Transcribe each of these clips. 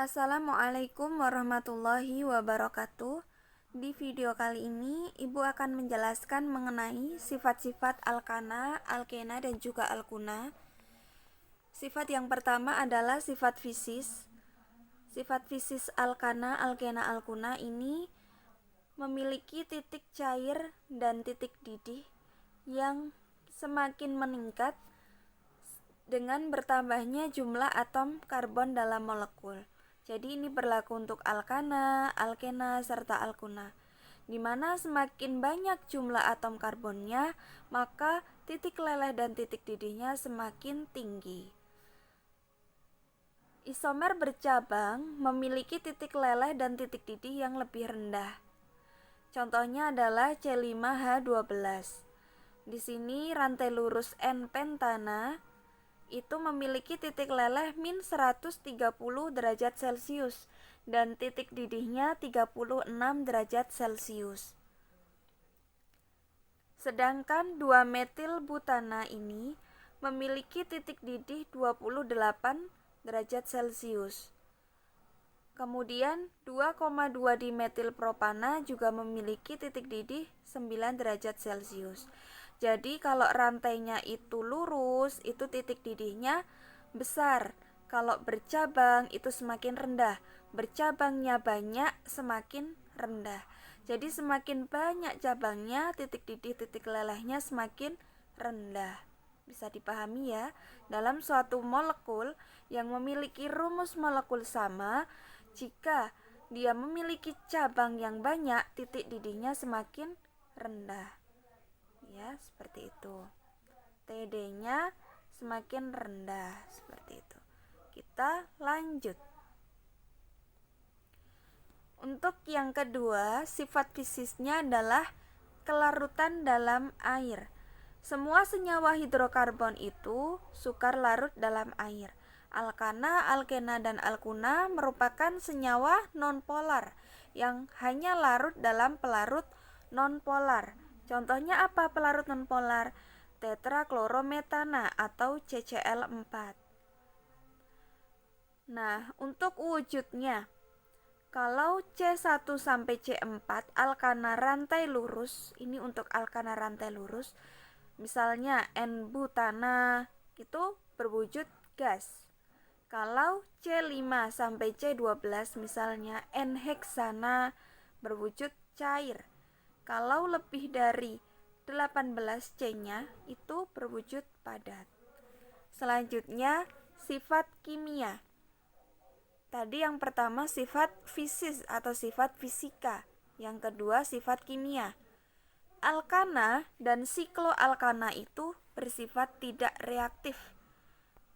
Assalamualaikum warahmatullahi wabarakatuh. Di video kali ini, Ibu akan menjelaskan mengenai sifat-sifat alkana, alkena, dan juga alkuna. Sifat yang pertama adalah sifat fisis. Sifat fisis alkana, alkena, alkuna ini memiliki titik cair dan titik didih yang semakin meningkat dengan bertambahnya jumlah atom karbon dalam molekul. Jadi ini berlaku untuk alkana, alkena, serta alkuna. Di mana semakin banyak jumlah atom karbonnya, maka titik leleh dan titik didihnya semakin tinggi. Isomer bercabang memiliki titik leleh dan titik didih yang lebih rendah. Contohnya adalah C5H12. Di sini rantai lurus N-pentana itu memiliki titik leleh min 130 derajat Celcius dan titik didihnya 36 derajat Celcius. Sedangkan 2-metil-butana ini memiliki titik didih 28 derajat Celcius. Kemudian 2,2 dimetilpropana juga memiliki titik didih 9 derajat Celcius. Jadi kalau rantainya itu lurus, itu titik didihnya besar. Kalau bercabang itu semakin rendah. Bercabangnya banyak, semakin rendah. Jadi semakin banyak cabangnya, titik didih, titik lelehnya semakin rendah. Bisa dipahami ya, dalam suatu molekul yang memiliki rumus molekul sama, jika dia memiliki cabang yang banyak, titik didihnya semakin rendah. Ya, seperti itu. TD-nya semakin rendah, seperti itu. Kita lanjut. Untuk yang kedua, sifat fisisnya adalah kelarutan dalam air. Semua senyawa hidrokarbon itu sukar larut dalam air. Alkana, alkena, dan alkuna merupakan senyawa nonpolar yang hanya larut dalam pelarut nonpolar. Contohnya apa pelarut nonpolar? Tetraklorometana atau CCl4. Nah, untuk wujudnya, kalau C1 sampai C4 alkana rantai lurus, ini untuk alkana rantai lurus, misalnya N-butana itu berwujud gas. Kalau C5 sampai C12 misalnya N-heksana berwujud cair. Kalau lebih dari 18C-nya itu berwujud padat. Selanjutnya sifat kimia. Tadi yang pertama sifat fisis atau sifat fisika. Yang kedua sifat kimia. Alkana dan sikloalkana itu bersifat tidak reaktif,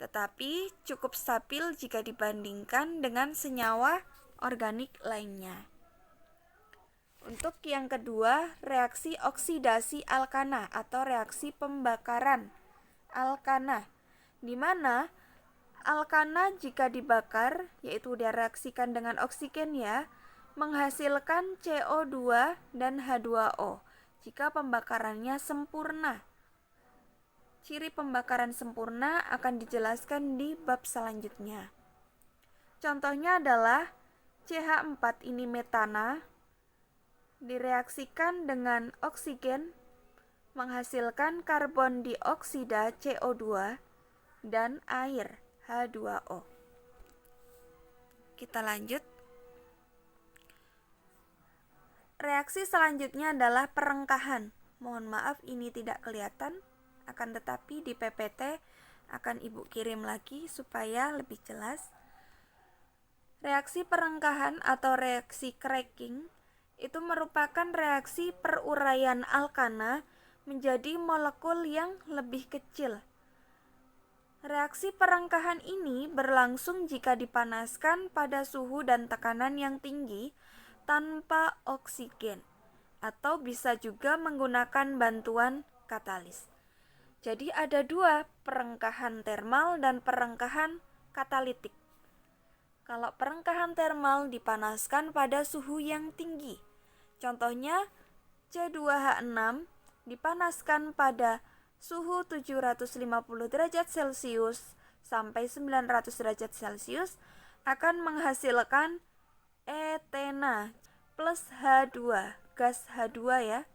tetapi cukup stabil jika dibandingkan dengan senyawa organik lainnya. Untuk yang kedua, reaksi oksidasi alkana atau reaksi pembakaran alkana, di mana alkana jika dibakar, yaitu direaksikan dengan oksigen ya, menghasilkan CO2 dan H2O jika pembakarannya sempurna. Ciri pembakaran sempurna akan dijelaskan di bab selanjutnya. Contohnya adalah CH4 ini metana direaksikan dengan oksigen menghasilkan karbon dioksida CO2 dan air H2O. Kita lanjut. Reaksi selanjutnya adalah perengkahan. Mohon maaf ini tidak kelihatan, akan tetapi di PPT akan Ibu kirim lagi supaya lebih jelas. Reaksi perengkahan atau reaksi cracking itu merupakan reaksi peruraian alkana menjadi molekul yang lebih kecil. Reaksi perengkahan ini berlangsung jika dipanaskan pada suhu dan tekanan yang tinggi tanpa oksigen, atau bisa juga menggunakan bantuan katalis. Jadi ada dua, perengkahan termal dan perengkahan katalitik. Kalau perengkahan termal dipanaskan pada suhu yang tinggi, contohnya C2H6 dipanaskan pada suhu 750 derajat Celcius sampai 900 derajat Celcius, akan menghasilkan etena plus H2, gas H2 ya.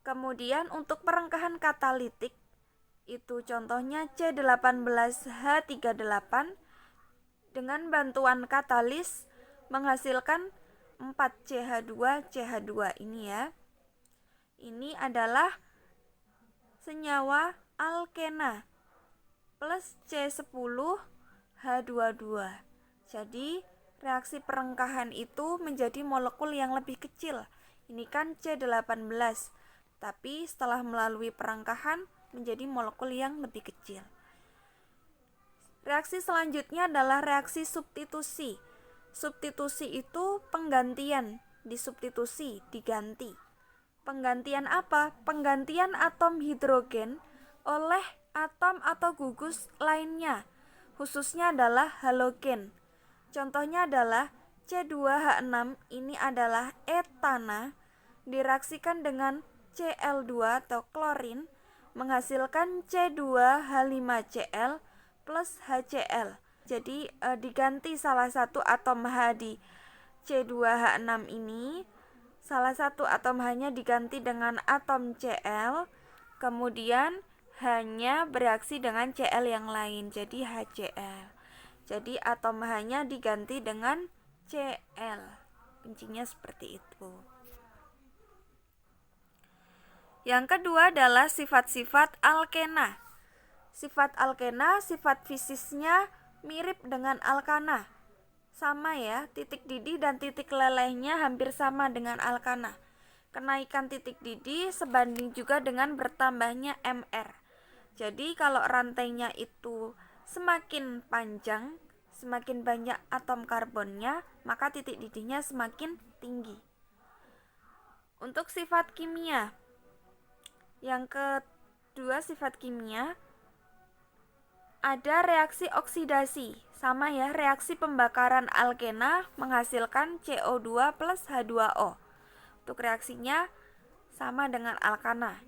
Kemudian untuk perengkahan katalitik itu contohnya C18H38 dengan bantuan katalis menghasilkan 4CH2CH2 ini ya. Ini adalah senyawa alkena plus C10H22. Jadi reaksi perengkahan itu menjadi molekul yang lebih kecil. Ini kan C18, tapi setelah melalui perengkahan menjadi molekul yang lebih kecil. Reaksi selanjutnya adalah reaksi substitusi. Substitusi itu penggantian, disubstitusi, diganti. Penggantian apa? Penggantian atom hidrogen oleh atom atau gugus lainnya, khususnya adalah halogen. Contohnya adalah C2H6 ini adalah etana, direaksikan dengan Cl2 atau klorin, menghasilkan C2H5Cl plus HCl. Jadi diganti salah satu atom H di C2H6 ini, salah satu atom H-nya diganti dengan atom Cl, kemudian H-nya bereaksi dengan Cl yang lain, jadi HCl. Jadi atom H-nya diganti dengan Cl. Kuncinya seperti itu. Yang kedua adalah sifat-sifat alkena. Sifat alkena, sifat fisisnya mirip dengan alkana. Sama ya, titik didih dan titik lelehnya hampir sama dengan alkana. Kenaikan titik didih sebanding juga dengan bertambahnya Mr. Jadi kalau rantainya itu semakin panjang, semakin banyak atom karbonnya, maka titik didihnya semakin tinggi. Untuk sifat kimia, yang kedua sifat kimia ada reaksi oksidasi. Sama ya, reaksi pembakaran alkena menghasilkan CO2 plus H2O. Untuk reaksinya sama dengan alkana.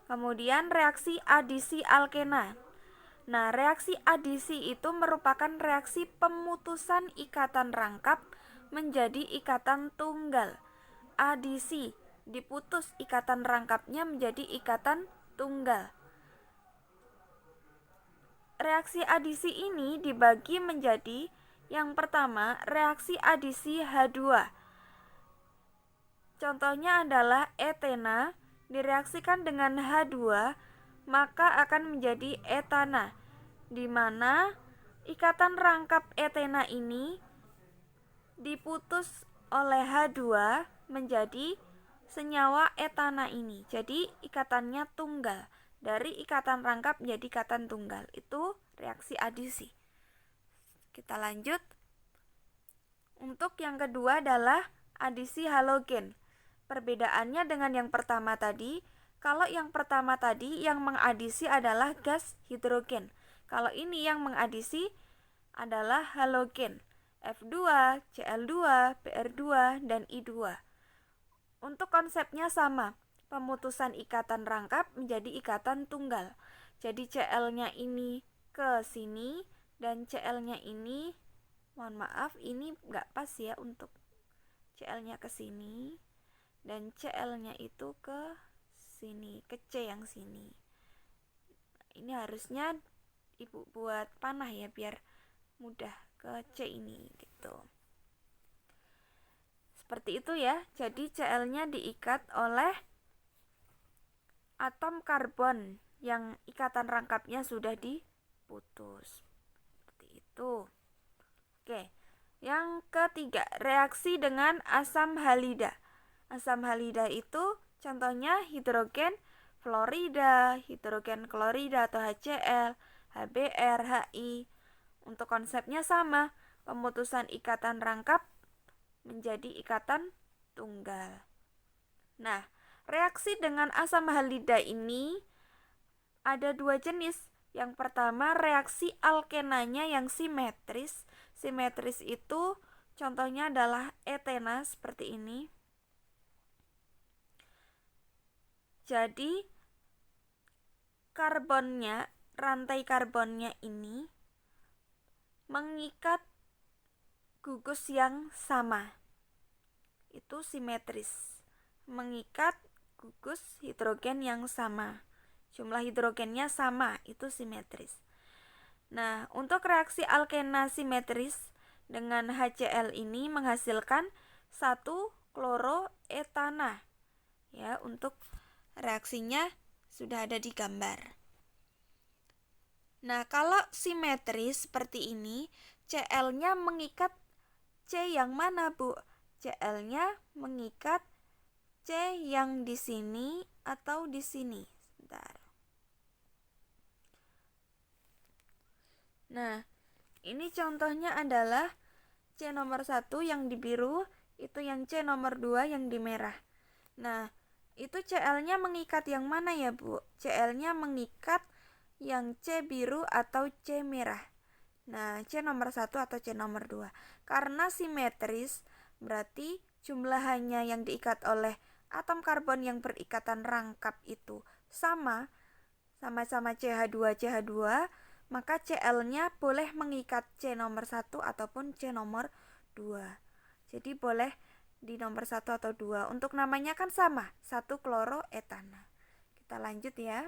Kemudian reaksi adisi alkena. Nah, reaksi adisi itu merupakan reaksi pemutusan ikatan rangkap menjadi ikatan tunggal. Adisi, diputus ikatan rangkapnya menjadi ikatan tunggal. Reaksi adisi ini dibagi menjadi yang pertama, reaksi adisi H2. Contohnya adalah etena direaksikan dengan H2, maka akan menjadi etana, di mana ikatan rangkap etena ini diputus oleh H2 menjadi senyawa etana ini. Jadi ikatannya tunggal. Dari ikatan rangkap menjadi ikatan tunggal. Itu reaksi adisi. Kita lanjut. Untuk yang kedua adalah adisi halogen. Perbedaannya dengan yang pertama tadi, kalau yang pertama tadi yang mengadisi adalah gas hidrogen. Kalau ini yang mengadisi adalah halogen. F2, Cl2, Br2, dan I2. Untuk konsepnya sama. Pemutusan ikatan rangkap menjadi ikatan tunggal. Jadi Cl-nya ini ke sini dan Cl-nya ini, mohon maaf, ini nggak pas ya untuk Cl-nya ke sini dan Cl-nya itu ke sini, ke C yang sini. Ini harusnya Ibu buat panah ya biar mudah ke C ini gitu. Seperti itu ya. Jadi Cl-nya diikat oleh atom karbon yang ikatan rangkapnya sudah diputus. Seperti itu. Oke. Yang ketiga, reaksi dengan asam halida. Asam halida itu contohnya hidrogen fluorida, hidrogen klorida atau HCl, HBr, HI. Untuk konsepnya sama, pemutusan ikatan rangkap menjadi ikatan tunggal. Nah, reaksi dengan asam halida ini ada dua jenis. Yang pertama, reaksi alkenanya yang simetris. Simetris itu contohnya adalah etena seperti ini. Jadi karbonnya, rantai karbonnya ini mengikat gugus yang sama. Itu simetris. Mengikat gugus hidrogen yang sama. Jumlah hidrogennya sama, itu simetris. Nah, untuk reaksi alkena simetris dengan HCl ini menghasilkan 1 kloroetana. Ya, untuk reaksinya sudah ada di gambar. Nah, kalau simetris seperti ini, Cl-nya mengikat C yang mana, Bu? Cl-nya mengikat C yang di sini atau di sini. Sebentar. Nah, ini contohnya adalah C nomor 1 yang di biru, itu yang C nomor 2 yang di merah. Nah, itu Cl-nya mengikat yang mana ya, Bu? Cl-nya mengikat yang C biru atau C merah. Nah, C nomor 1 atau C nomor 2. Karena simetris, berarti jumlahannya yang diikat oleh atom karbon yang berikatan rangkap itu sama CH2, maka Cl-nya boleh mengikat C nomor 1 ataupun C nomor 2. Jadi boleh di nomor 1 atau 2. Untuk namanya kan sama, 1 kloroetana. Kita lanjut ya.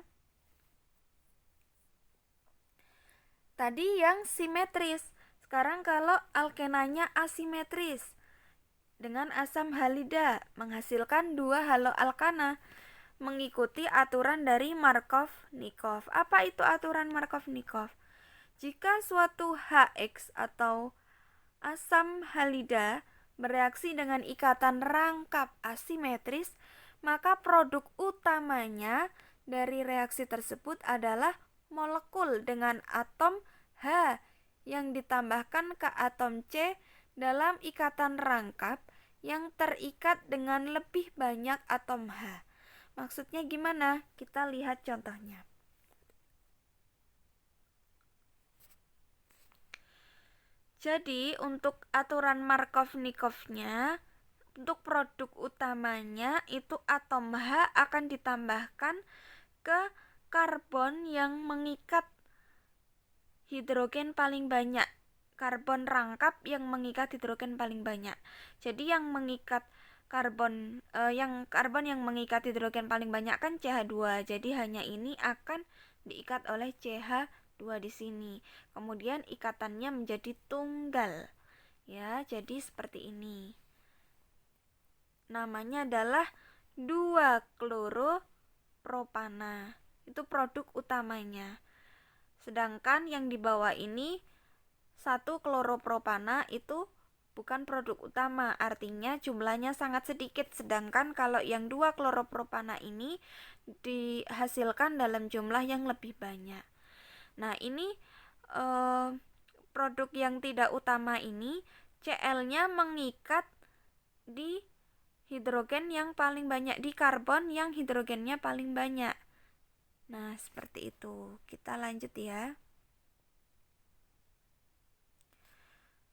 Tadi yang simetris. Sekarang kalau alkenanya asimetris dengan asam halida menghasilkan 2 haloalkana mengikuti aturan dari Markov-Nikov. Apa itu aturan Markov-Nikov? Jika suatu HX atau asam halida bereaksi dengan ikatan rangkap asimetris, maka produk utamanya dari reaksi tersebut adalah molekul dengan atom H yang ditambahkan ke atom C dalam ikatan rangkap yang terikat dengan lebih banyak atom H. Maksudnya gimana? Kita lihat contohnya. Jadi untuk aturan Markov-Nikovnya, untuk produk utamanya itu atom H akan ditambahkan ke karbon yang mengikat hidrogen paling banyak. Karbon rangkap yang mengikat hidrogen paling banyak. Jadi yang mengikat karbon yang mengikat hidrogen paling banyak kan CH2. Jadi hanya ini akan diikat oleh CH2 di sini. Kemudian ikatannya menjadi tunggal. Ya, jadi seperti ini. Namanya adalah 2-kloropropana. Itu produk utamanya. Sedangkan yang di bawah ini 1-kloropropana itu bukan produk utama, artinya jumlahnya sangat sedikit. Sedangkan kalau yang 2-kloropropana ini dihasilkan dalam jumlah yang lebih banyak. Nah, ini produk yang tidak utama ini Cl-nya mengikat di hidrogen yang paling banyak, di karbon yang hidrogennya paling banyak. Nah, seperti itu. Kita lanjut ya.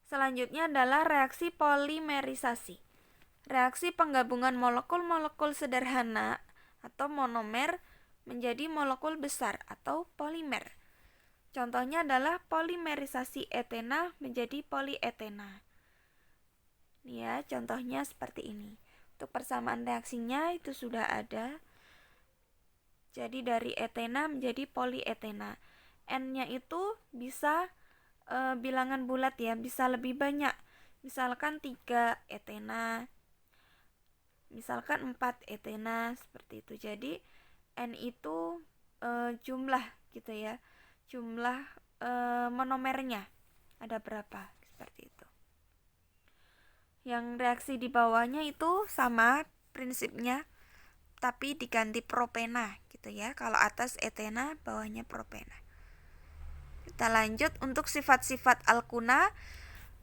Selanjutnya adalah reaksi polimerisasi. Reaksi penggabungan molekul-molekul sederhana atau monomer menjadi molekul besar atau polimer. Contohnya adalah polimerisasi etena menjadi polietena. Ya, contohnya seperti ini. Untuk persamaan reaksinya itu sudah ada. Jadi dari etena menjadi polietena. N-nya itu bisa bilangan bulat ya, bisa lebih banyak. Misalkan 3 etena, misalkan 4 etena, seperti itu. Jadi N itu jumlah gitu ya. Jumlah monomernya ada berapa, seperti itu. Yang reaksi di bawahnya itu sama prinsipnya, tapi diganti propena gitu ya. Kalau atas etena, bawahnya propena. Kita lanjut untuk sifat-sifat alkuna.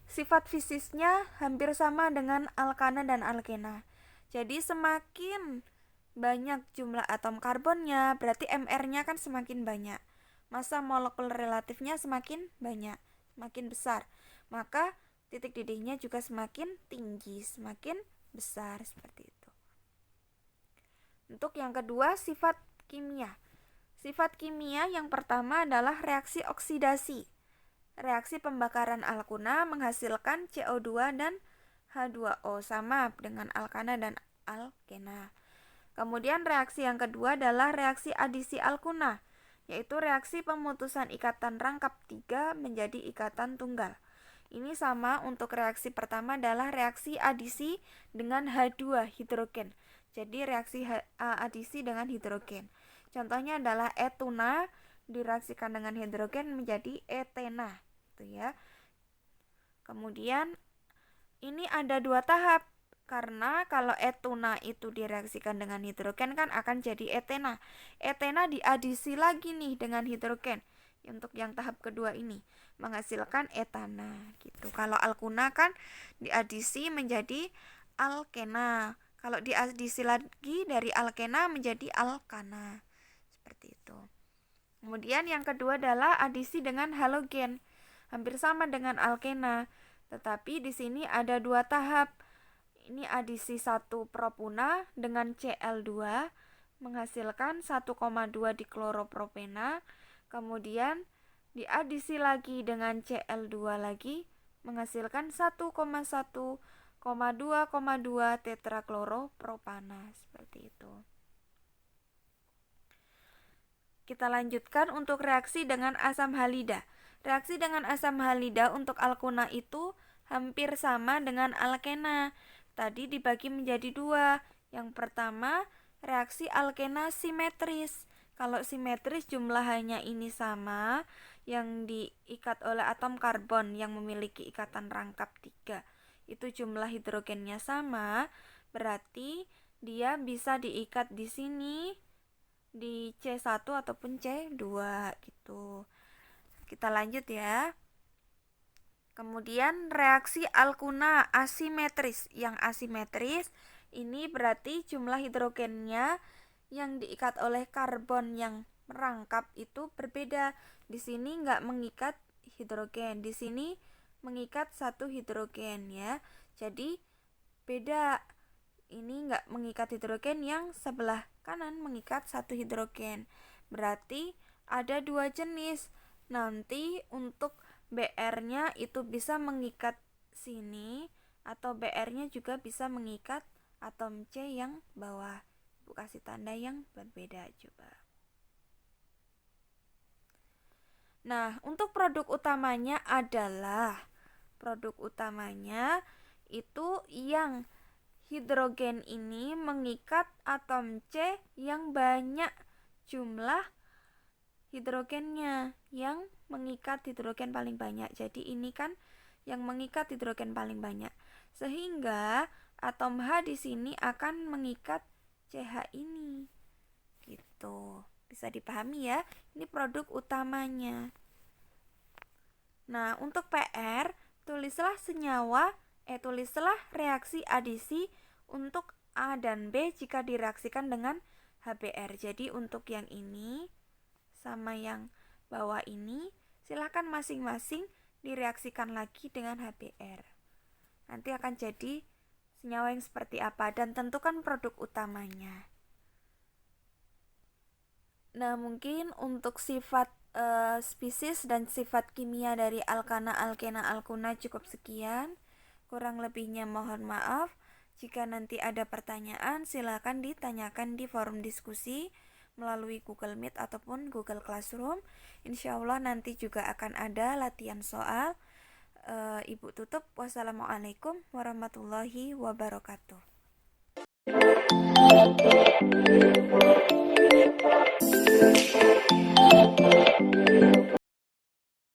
Sifat fisiknya hampir sama dengan alkana dan alkena. Jadi semakin banyak jumlah atom karbonnya, berarti MR-nya kan semakin banyak. Massa molekul relatifnya semakin banyak, semakin besar. Maka titik didihnya juga semakin tinggi, semakin besar, seperti itu. Untuk yang kedua, sifat kimia. Sifat kimia yang pertama adalah reaksi oksidasi. reaksi pembakaran alkuna menghasilkan CO2 dan H2O sama dengan alkana dan alkena. Kemudian reaksi yang kedua adalah reaksi adisi alkuna, yaitu reaksi pemutusan ikatan rangkap 3 menjadi ikatan tunggal. Ini sama untuk reaksi pertama adalah reaksi adisi dengan H2 hidrogen. Jadi reaksi adisi dengan hidrogen. Contohnya adalah etuna direaksikan dengan hidrogen menjadi etena, gitu ya. Kemudian ini ada 2 tahap. Karena kalau etuna itu direaksikan dengan hidrogen kan akan jadi etena. Etena diadisi lagi nih dengan hidrogen. Untuk yang tahap kedua ini menghasilkan etana gitu. Kalau alkuna kan diadisi menjadi alkena. Kalau diadisi lagi dari alkena menjadi alkana. Seperti itu. Kemudian yang kedua adalah adisi dengan halogen. Hampir sama dengan alkena, tetapi di sini ada 2 tahap. Ini adisi 1 propuna dengan Cl2 menghasilkan 1,2 dikloropropena. Kemudian diadisi lagi dengan Cl2 lagi menghasilkan 1,1,2,2 tetrakloropropana. Seperti itu. Kita lanjutkan untuk reaksi dengan asam halida. Reaksi dengan asam halida untuk alkuna itu hampir sama dengan alkena. Tadi dibagi menjadi 2. Yang pertama, reaksi alkena simetris. Kalau simetris jumlahannya ini sama, yang diikat oleh atom karbon yang memiliki ikatan rangkap 3. Itu jumlah hidrogennya sama, berarti dia bisa diikat di sini di C1 ataupun C2 gitu. Kita lanjut ya. Kemudian reaksi alkuna asimetris. Yang asimetris ini berarti jumlah hidrogennya yang diikat oleh karbon yang merangkap itu berbeda. Di sini nggak mengikat hidrogen, di sini mengikat 1 hidrogen ya. Jadi beda. Ini nggak mengikat hidrogen, yang sebelah kanan mengikat 1 hidrogen. Berarti ada 2 jenis. Nanti untuk BR-nya itu bisa mengikat sini, atau BR-nya juga bisa mengikat atom C yang bawah. Ibu kasih tanda yang berbeda coba. Nah, untuk produk utamanya adalah itu yang hidrogen ini mengikat atom C yang banyak jumlah hidrogennya, yang mengikat hidrogen paling banyak. Jadi ini kan yang mengikat hidrogen paling banyak. Sehingga atom H di sini akan mengikat CH ini. Gitu. Bisa dipahami ya? Ini produk utamanya. Nah, untuk PR, tulislah reaksi adisi untuk A dan B jika direaksikan dengan HBr. Jadi untuk yang ini sama yang bawah ini silahkan masing-masing direaksikan lagi dengan HBr. Nanti akan jadi senyawa yang seperti apa dan tentukan produk utamanya. Nah, mungkin untuk sifat spesies dan sifat kimia dari alkana, alkena, alkuna cukup sekian. Kurang lebihnya mohon maaf. Jika nanti ada pertanyaan, silakan ditanyakan di forum diskusi melalui Google Meet ataupun Google Classroom. Insya Allah nanti juga akan ada latihan soal. Ibu tutup. Wassalamualaikum warahmatullahi wabarakatuh.